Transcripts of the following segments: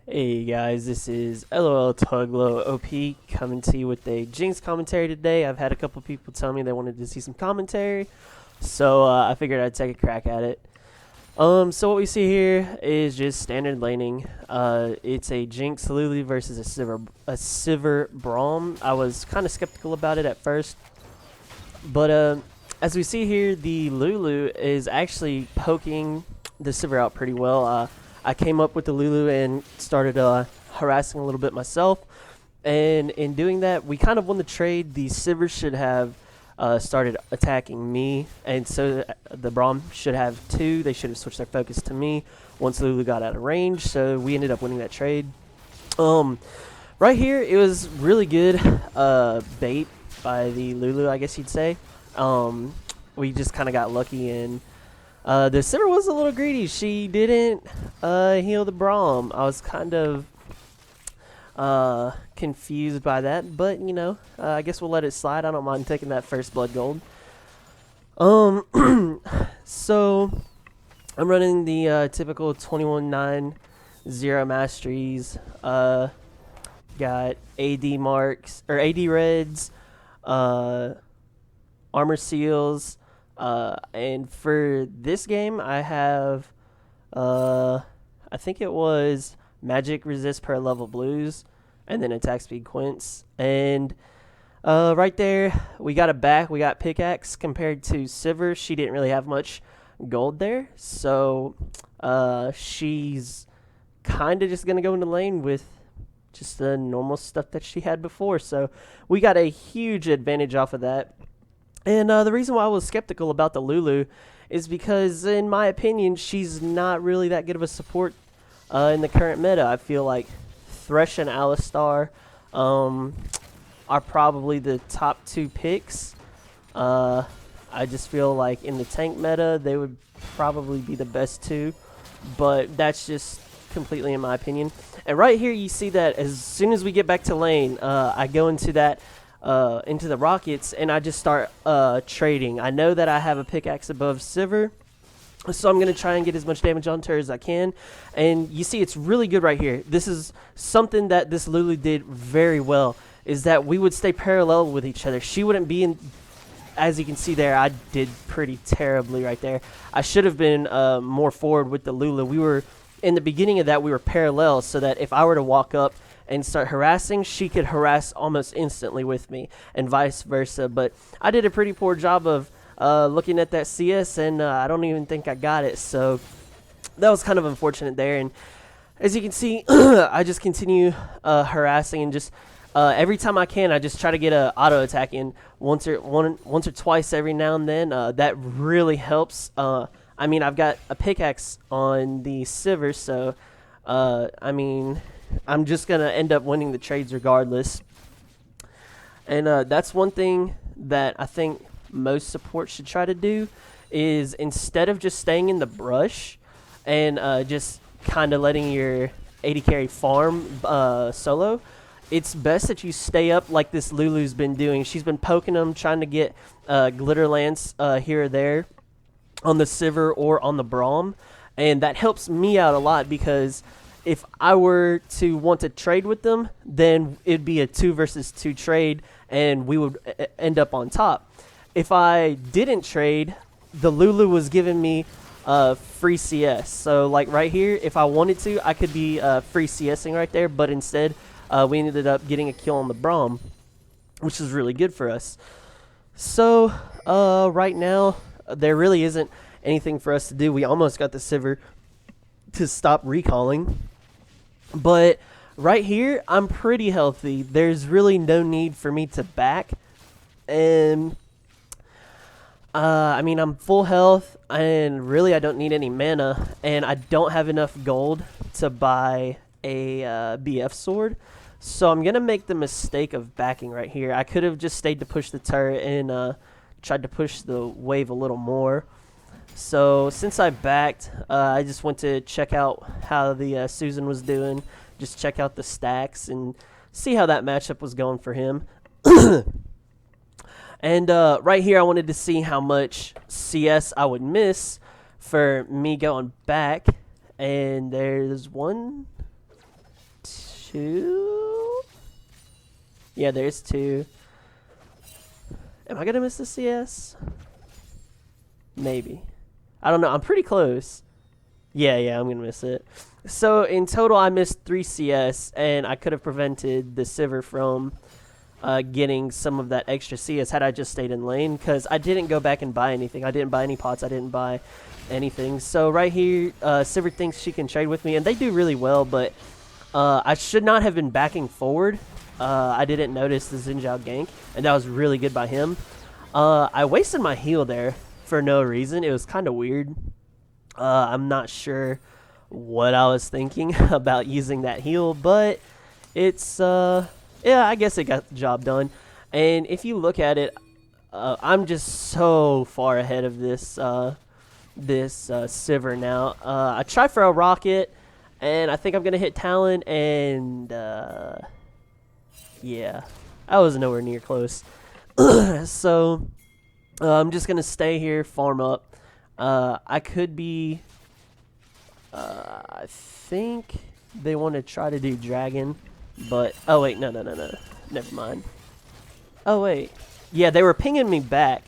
Hey guys, this is LOL Tuglo OP coming to you with a Jinx commentary today. I've had a couple people tell me they wanted to see some commentary, so I figured I'd take a crack at it. So what we see here is just standard laning. It's a Jinx Lulu versus a Sivir Braum. I was kind of skeptical about it at first, but as we see here, the Lulu is actually poking the Sivir out pretty well. I came up with the Lulu and started harassing a little bit myself. And in doing that, we kind of won the trade. The Sivir should have started attacking me, and so the Braum should have too. They should have switched their focus to me once Lulu got out of range, so we ended up winning that trade. Right here, it was really good bait by the Lulu, I guess you'd say. We just kind of got lucky, and the Sivir was a little greedy. She didn't heal the Braum. I was kind of confused by that, but you know, I guess we'll let it slide. I don't mind taking that first blood gold. So I'm running the typical 21-9 0 masteries. Got AD marks or AD reds, armor seals. And for this game, I have, I think it was magic resist per level blues, and then attack speed quints. And right there, we got a back. We got pickaxe compared to Sivir. She didn't really have much gold there, so she's kind of just gonna go into lane with just the normal stuff that she had before. So we got a huge advantage off of that. And the reason why I was skeptical about the Lulu is because, in my opinion, she's not really that good of a support in the current meta. I feel like Thresh and Alistar are probably the top two picks. I just feel like in the tank meta, they would probably be the best two. But that's just completely in my opinion. And right here, you see that as soon as we get back to lane, I go into that into the rockets, and I just start trading. I know that I have a pickaxe above Sivir, so I'm going to try and get as much damage onto her as I can. And you see it's really good right here. This is something that this Lulu did very well, is that we would stay parallel with each other. She wouldn't be in, as you can see there, I did pretty terribly right there. I should have been more forward with the Lulu. We were, in the beginning of that, we were parallel, so that if I were to walk up and start harassing, she could harass almost instantly with me, and vice versa. But I did a pretty poor job of looking at that CS, and I don't even think I got it. So that was kind of unfortunate there. And as you can see, I just continue harassing, and just every time I can, I just try to get a auto attack in once or twice every now and then. That really helps. I mean, I've got a pickaxe on the Sivir, so I mean, I'm just going to end up winning the trades regardless. And that's one thing that I think most support should try to do, is instead of just staying in the brush and just kind of letting your AD carry farm solo, it's best that you stay up like this Lulu's been doing. She's been poking them, trying to get glitter lance here or there on the Sivir or on the Braum. And that helps me out a lot, because if I were to want to trade with them, then it'd be a 2 versus 2 trade, and we would end up on top. If I didn't trade, the Lulu was giving me free CS. So like right here, if I wanted to, I could be free CSing right there, but instead we ended up getting a kill on the Braum, which is really good for us. So right now, there really isn't anything for us to do. We almost got the Sivir to stop recalling. But right here, I'm pretty healthy. There's really no need for me to back. And I mean, I'm full health, and really I don't need any mana. And I don't have enough gold to buy a BF sword. So I'm going to make the mistake of backing right here. I could have just stayed to push the turret and tried to push the wave a little more. So since I backed, I just went to check out how the Susan was doing, just check out the stacks and see how that matchup was going for him. And right here, I wanted to see how much CS I would miss for me going back. And there's one, 2. Yeah, there's 2. Am I gonna miss the CS? Maybe. I don't know. I'm pretty close. Yeah, I'm gonna miss it. So in total, I missed 3 CS, and I could have prevented the Sivir from getting some of that extra CS had I just stayed in lane, because I didn't go back and buy anything. I didn't buy any pots. I didn't buy anything. So right here, Sivir thinks she can trade with me, and they do really well, but I should not have been backing forward. I didn't notice the Xin Zhao gank, and that was really good by him. I wasted my heal there for no reason. It was kind of weird. I'm not sure what I was thinking about using that heal, but it's yeah, I guess it got the job done. And if you look at it, I'm just so far ahead of this Sivir now. I tried for a rocket, and I think I'm gonna hit Talon, and yeah, I was nowhere near close. So I'm just gonna stay here, farm up. I could be. I think they want to try to do dragon, but oh wait, no, never mind. Oh wait, yeah, they were pinging me back,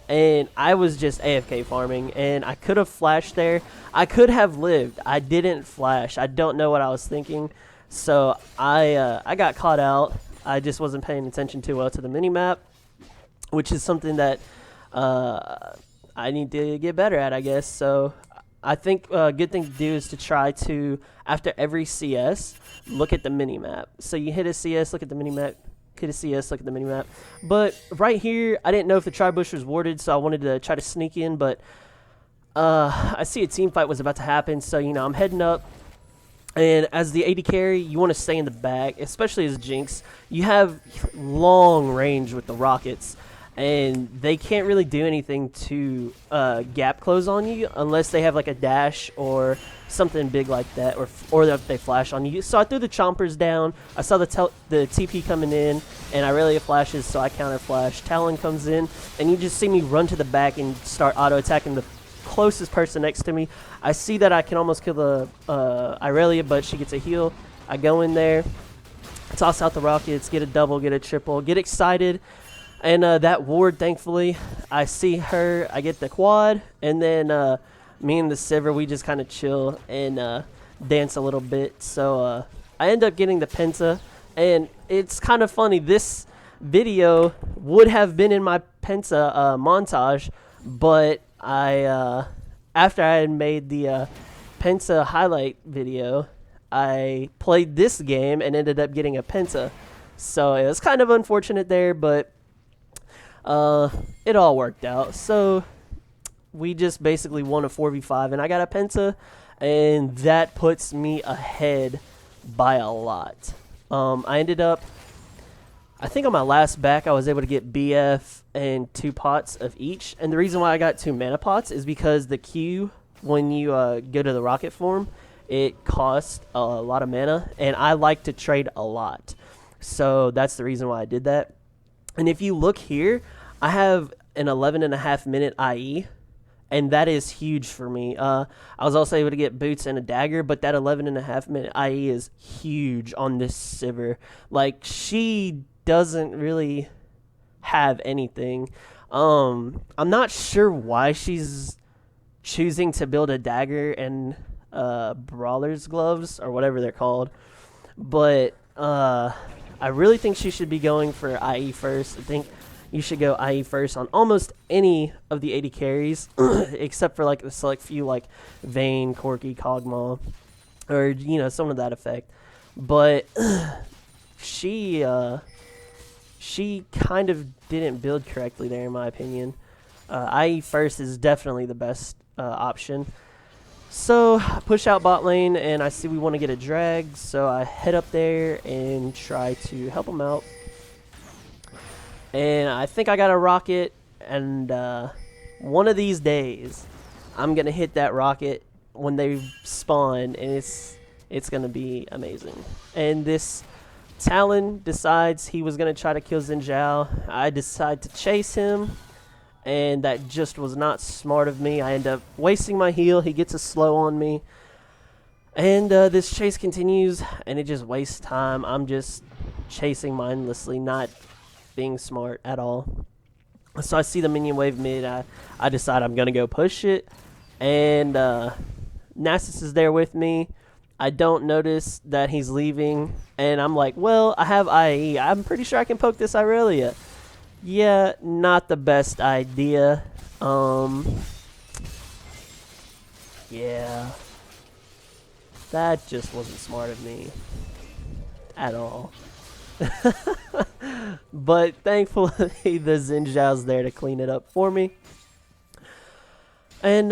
and I was just AFK farming, and I could have flashed there. I could have lived. I didn't flash. I don't know what I was thinking, so I got caught out. I just wasn't paying attention too well to the minimap, which is something that I need to get better at, I guess. So I think a good thing to do is to try to, after every CS, look at the minimap. So you hit a CS, look at the minimap, hit a CS, look at the minimap. But right here, I didn't know if the tri-bush was warded, so I wanted to try to sneak in, but I see a team fight was about to happen, so, you know, I'm heading up. And as the AD carry, you want to stay in the back, especially as Jinx. You have long range with the rockets, and they can't really do anything to gap close on you unless they have like a dash or something big like that, or if they flash on you. So I threw the chompers down. I saw the TP coming in, and Irelia flashes, so I counter flash. Talon comes in, and you just see me run to the back and start auto attacking the closest person next to me. I see that I can almost kill the Irelia, but she gets a heal. I go in there, toss out the rockets, get a double, get a triple, get excited. And that ward, thankfully, I see her, I get the quad, and then me and the Sivir, we just kind of chill and dance a little bit. So I end up getting the Penta, and it's kind of funny. This video would have been in my Penta montage, but after I had made the Penta highlight video, I played this game and ended up getting a Penta. So it was kind of unfortunate there, but it all worked out. So we just basically won a 4v5, and I got a Penta, and that puts me ahead by a lot. I ended up, I think on my last back, I was able to get BF and 2 pots of each. And the reason why I got 2 mana pots is because the Q, when you go to the rocket form, it costs a lot of mana, and I like to trade a lot. So that's the reason why I did that. And if you look here, I have an 11.5 minute IE, and that is huge for me. I was also able to get boots and a dagger, but that 11.5 minute IE is huge on this Sivir. Like, she doesn't really have anything. I'm not sure why she's choosing to build a dagger and brawler's gloves, or whatever they're called, but I really think she should be going for IE first. I think you should go IE first on almost any of the 80 carries, except for like the select few like Vayne, Corki, Kog'Maw, or, you know, some of that effect. But she kind of didn't build correctly there, in my opinion. IE first is definitely the best option. So I push out bot lane, and I see we want to get a drag, so I head up there and try to help them out. And I think I got a rocket, and one of these days I'm going to hit that rocket when they spawn, and it's going to be amazing. And this Talon decides he was going to try to kill Xin Zhao. I decide to chase him, and that just was not smart of me. I end up wasting my heal. He gets a slow on me. And this chase continues, and it just wastes time. I'm just chasing mindlessly, not being smart at all. So I see the minion wave mid. I decide I'm going to go push it. And Nasus is there with me. I don't notice that he's leaving. And I'm like, well, I have IE. I'm pretty sure I can poke this Irelia. Yeah, not the best idea. Yeah. That just wasn't smart of me. At all. But thankfully the Xin Zhao's there to clean it up for me. And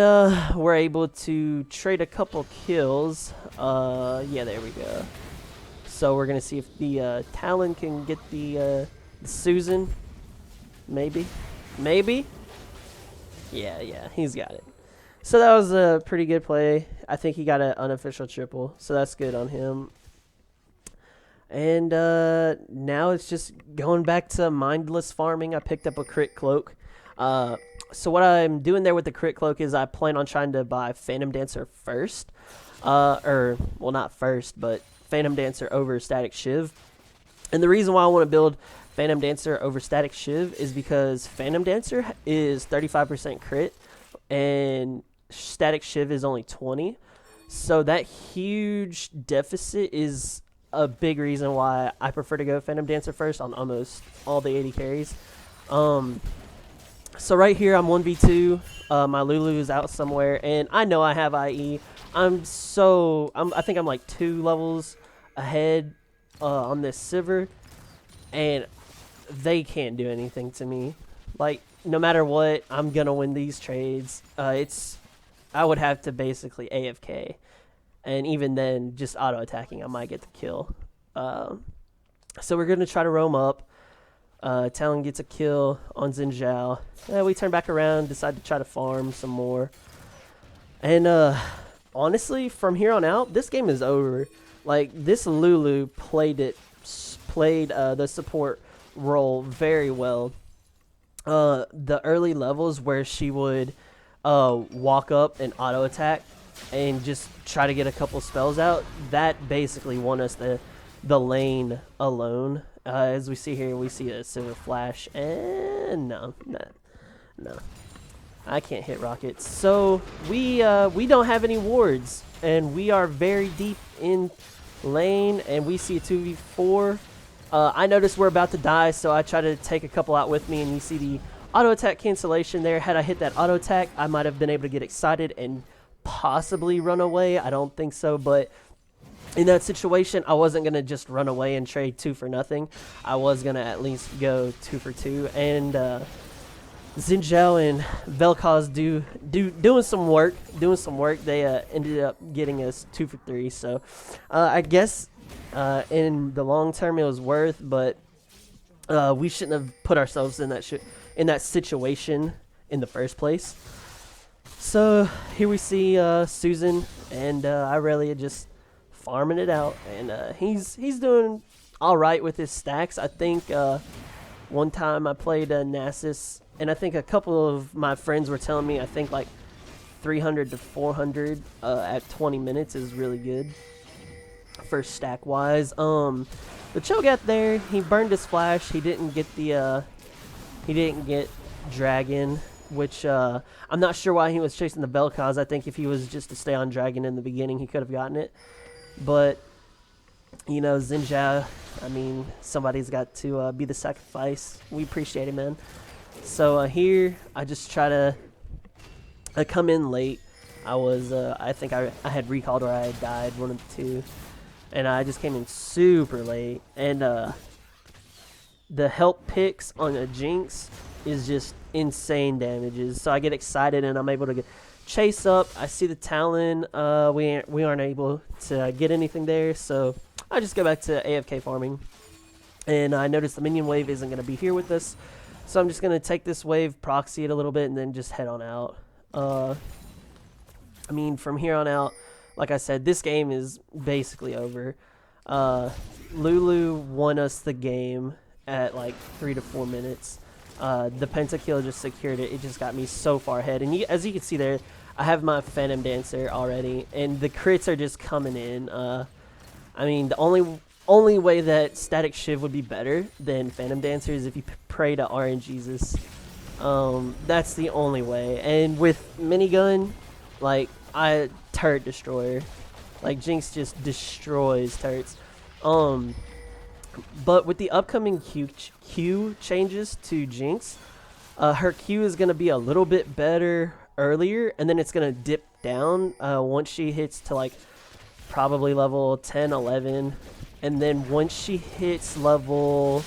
we're able to trade a couple kills. Yeah, there we go. So we're gonna see if the Talon can get the Susan. Maybe. Yeah, he's got it. So that was a pretty good play. I think he got an unofficial triple, so that's good on him. And now it's just going back to mindless farming. I picked up a crit cloak. So what I'm doing there with the crit cloak is I plan on trying to buy Phantom Dancer first. Well, not first, but Phantom Dancer over Static Shiv. And the reason why I want to build Phantom Dancer over Static Shiv is because Phantom Dancer is 35% crit and Static Shiv is only 20. So that huge deficit is a big reason why I prefer to go Phantom Dancer first on almost all the 80 carries. So right here I'm 1v2. My Lulu is out somewhere, and I know I have IE. I think I'm like 2 levels ahead on this Sivir, and they can't do anything to me. Like, no matter what, I'm gonna win these trades. I would have to basically AFK, and even then, just auto attacking, I might get the kill. So we're gonna try to roam up. Talon gets a kill on Xin Zhao. We turn back around, decide to try to farm some more. And honestly, from here on out, this game is over. Like, this Lulu played the support role very well. The early levels where she would walk up and auto attack and just try to get a couple spells out, that basically won us the lane alone. As we see here, we see a Silver Flash, and no, I can't hit rockets. So we don't have any wards, and we are very deep in lane, and we see a 2v4. I noticed we're about to die, so I try to take a couple out with me, and you see the auto attack cancellation there. Had I hit that auto attack, I might have been able to get excited and possibly run away. I don't think so, but in that situation, I wasn't going to just run away and trade 2 for nothing. I was going to at least go 2 for 2. And Xin Zhao and Vel'Koz doing some work. They ended up getting us 2 for 3. So I guess in the long term it was worth, but we shouldn't have put ourselves in that situation in the first place. So here we see Susan and Irelia just farming it out, and he's doing all right with his stacks. I think one time I played Nasus, and I think a couple of my friends were telling me I think like 300 to 400 at 20 minutes is really good for stack wise. The Cho'Gath there, he burned his flash. He didn't get dragon, which I'm not sure why he was chasing the Vel'Koz. I think if he was just to stay on dragon in the beginning, he could have gotten it. But, you know, Xin Zhao, I mean, somebody's got to be the sacrifice. We appreciate it, man. So here, I just try to come in late. I think I had recalled or I had died, one of the two. And I just came in super late. And the help picks on a Jinx is just insane damages. So I get excited and I'm able to chase up. I see the Talon. We aren't able to get anything there, so I just go back to AFK farming. And I notice the minion wave isn't going to be here with us, so I'm just going to take this wave, proxy it a little bit, and then just head on out. I mean, from here on out, like I said, this game is basically over. Lulu won us the game at like 3 to 4 minutes. The pentakill just secured it. It just got me so far ahead. And as you can see there, I have my Phantom Dancer already, and the crits are just coming in. I mean, the only way that Static Shiv would be better than Phantom Dancer is if you pray to RNGesus. That's the only way. And with Minigun, like, Turret Destroyer. Like, Jinx just destroys turrets. But with the upcoming Q changes to Jinx, her Q is going to be a little bit better earlier, and then it's going to dip down once she hits to, like, probably level 10, 11. And then once she hits level,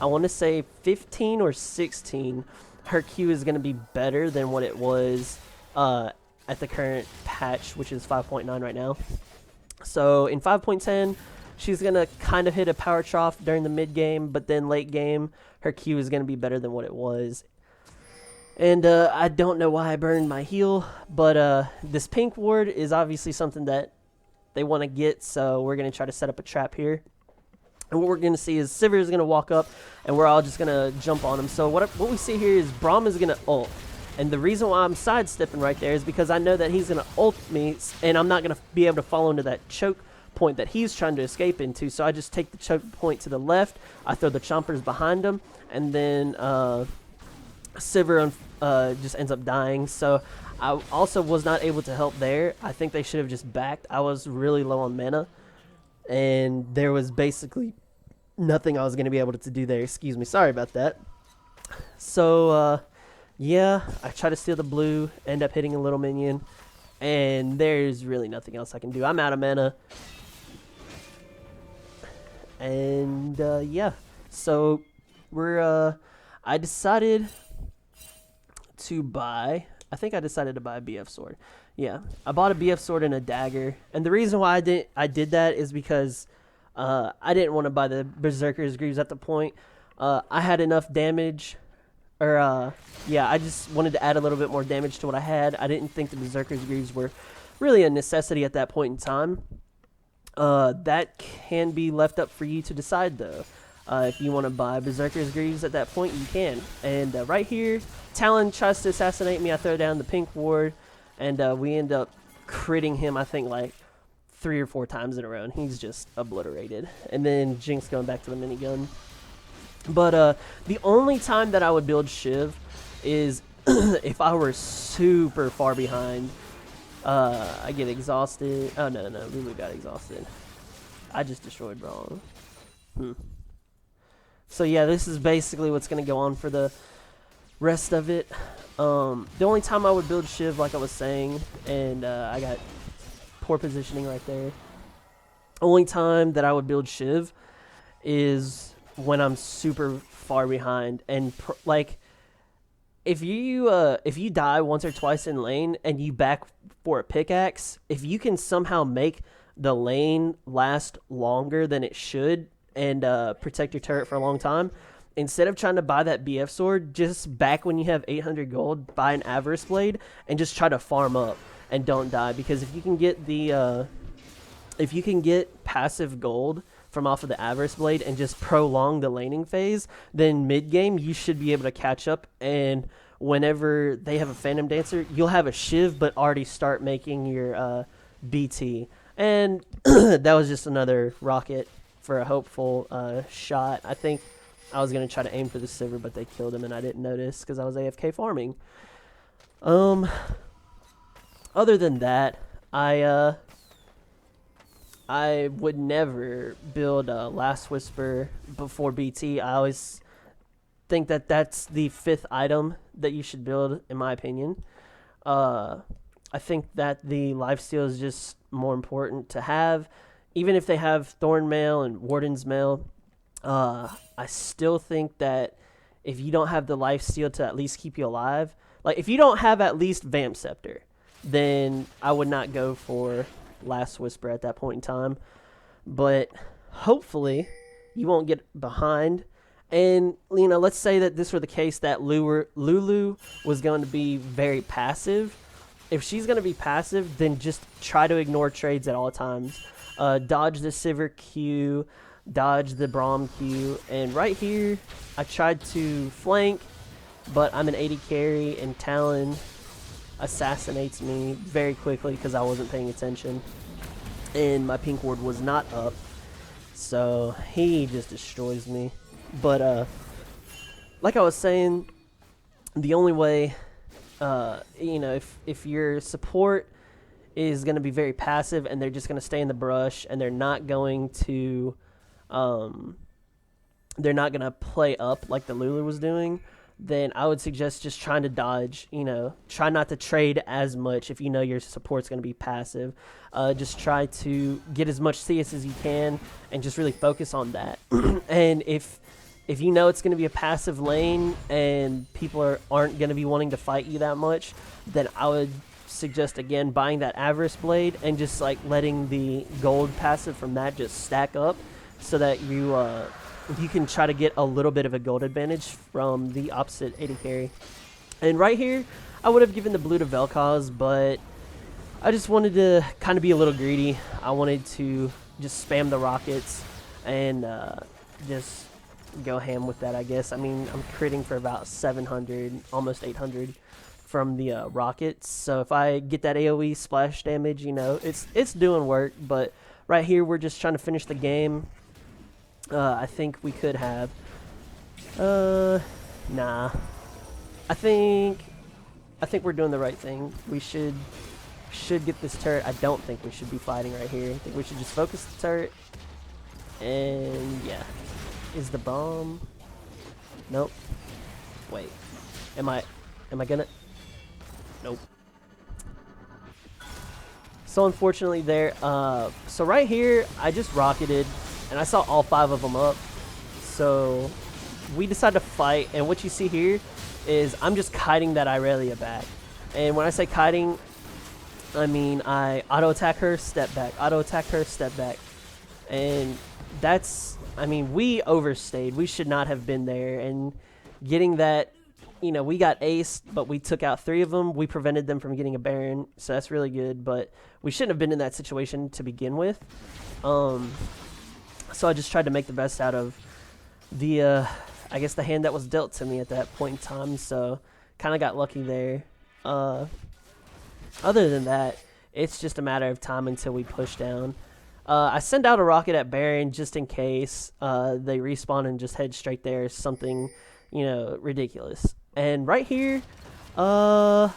I want to say 15 or 16, her Q is going to be better than what it was at the current patch, which is 5.9 right now. So in 5.10, she's going to kind of hit a power trough during the mid game, but then late game, her Q is going to be better than what it was. And I don't know why I burned my heal, but this pink ward is obviously something that they want to get, so we're going to try to set up a trap here. And what we're going to see is Sivir is going to walk up, and we're all just going to jump on him. So what we see here is Braum is going to ult. And the reason why I'm sidestepping right there is because I know that he's going to ult me, and I'm not going to be able to fall into that choke point that he's trying to escape into. So I just take the choke point to the left, I throw the chompers behind him, and then Sivir just ends up dying. So I also was not able to help there. I think they should have just backed. I was really low on mana, and there was basically nothing I was going to be able to do there. Excuse me. Sorry about that. So, yeah, I try to steal the blue, end up hitting a little minion, and there's really nothing else I can do. I'm out of mana. And, yeah. So, I decided to buy... I think I decided to buy a BF sword. Yeah, I bought a BF sword and a dagger, and the reason why I did that is because I didn't want to buy the Berserker's Greaves at the point. I had enough damage, or yeah, I just wanted to add a little bit more damage to what I had. I didn't think the Berserker's Greaves were really a necessity at that point in time. That can be left up for you to decide, though. If you want to buy Berserker's Greaves at that point, you can. And right here, Talon tries to assassinate me. I throw down the pink ward, and we end up critting him, I think, like 3 or 4 times in a row, and he's just obliterated. And then Jinx going back to the minigun. But the only time that I would build Shiv is if I were super far behind. I get exhausted. Oh, no, Lulu got exhausted. I just destroyed Braum. So yeah, this is basically what's going to go on for the rest of it. The only time I would build Shiv, like I was saying, and I got poor positioning right there. Only time that I would build Shiv is when I'm super far behind, and like if you die once or twice in lane and you back for a pickaxe, if you can somehow make the lane last longer than it should and protect your turret for a long time, instead of trying to buy that BF sword, just back when you have 800 gold, buy an Avarice Blade and just try to farm up and don't die. Because if you can get the if you can get passive gold from off of the Avarice Blade and just prolong the laning phase, then mid game you should be able to catch up, and whenever they have a Phantom Dancer, you'll have a Shiv but already start making your BT. And that was just another rocket for a hopeful shot. I think I was going to try to aim for the Sivir, but they killed him and I didn't notice because I was AFK farming. Other than that, I would never build Last Whisper before BT. I always think that that's the 5th item that you should build, in my opinion. I think that the lifesteal is just more important to have. Even if they have Thorn Mail and Warden's Mail, I still think that if you don't have the lifesteal to at least keep you alive, like if you don't have at least Vamp Scepter, then I would not go for Last Whisper at that point in time. But hopefully you won't get behind. And, you know, let's say that this were the case that Lulu was going to be very passive. If she's going to be passive, then just try to ignore trades at all times. Dodge the Sivir Q, dodge the Braum Q, and right here, I tried to flank, but I'm an 80 carry, and Talon assassinates me very quickly because I wasn't paying attention, and my pink ward was not up, so he just destroys me. But like I was saying, the only way, if your support is going to be very passive and they're just going to stay in the brush and they're not going to play up like the Lulu was doing, then I would suggest just trying to dodge. Try not to trade as much if you know your support's going to be passive. Just try to get as much CS as you can and just really focus on that. And if you know it's going to be a passive lane and people aren't going to be wanting to fight you that much, then I would suggest again buying that Avarice Blade and just like letting the gold passive from that just stack up so that you can try to get a little bit of a gold advantage from the opposite AD carry. And right here, I would have given the blue to Vel'Koz, but I just wanted to kind of be a little greedy. I wanted to just spam the rockets and just go ham with that, I guess. I mean, I'm critting for about 700, almost 800 from the rockets. So if I get that AoE splash damage, it's doing work. But right here, we're just trying to finish the game. I think we could have. Nah. I think we're doing the right thing. We should get this turret. I don't think we should be fighting right here. I think we should just focus the turret. And yeah. Is the bomb? Nope. Wait. Am I gonna? Nope. So unfortunately there, so right here, I just rocketed, and I saw all 5 of them up. So we decided to fight, and what you see here is I'm just kiting that Irelia back. And when I say kiting, I mean I auto-attack her, step back, auto-attack her, step back. And that's, I mean, we overstayed. We should not have been there. And getting that, we got aced, but we took out 3 of them. We prevented them from getting a Baron, so that's really good. But we shouldn't have been in that situation to begin with. So I just tried to make the best out of the, I guess, the hand that was dealt to me at that point in time. So kind of got lucky there. Other than that, it's just a matter of time until we push down. I send out a rocket at Baron just in case they respawn and just head straight there. Something, ridiculous. And right here, I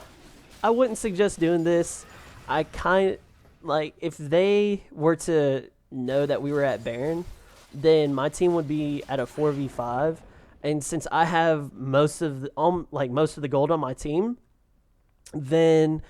wouldn't suggest doing this. I kind of, like, if they were to know that we were at Baron, then my team would be at a 4v5. And since I have most of the gold on my team, then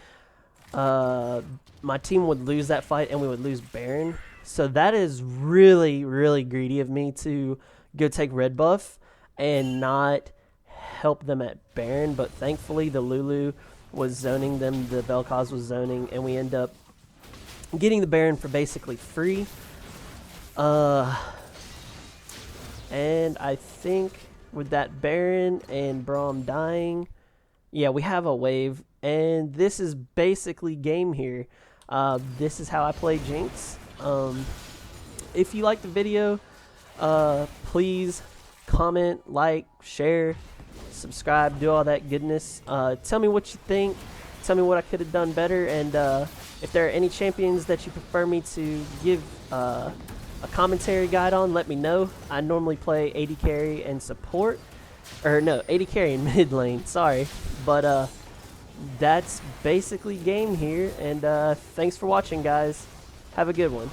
my team would lose that fight and we would lose Baron. So that is really, really greedy of me to go take red buff and not help them at Baron. But thankfully the Lulu was zoning them, the Vel'Koz was zoning, and we end up getting the Baron for basically free. And I think with that Baron and Braum dying, yeah, we have a wave. And this is basically game here. This is how I play Jinx. If you like the video, please comment, like, share, subscribe, do all that goodness. Tell me what you think. Tell me what I could have done better. And if there are any champions that you prefer me to give a commentary guide on, let me know. I normally play AD carry and support. Or no, AD carry and mid lane. Sorry. But that's basically game here. And thanks for watching, guys. Have a good one.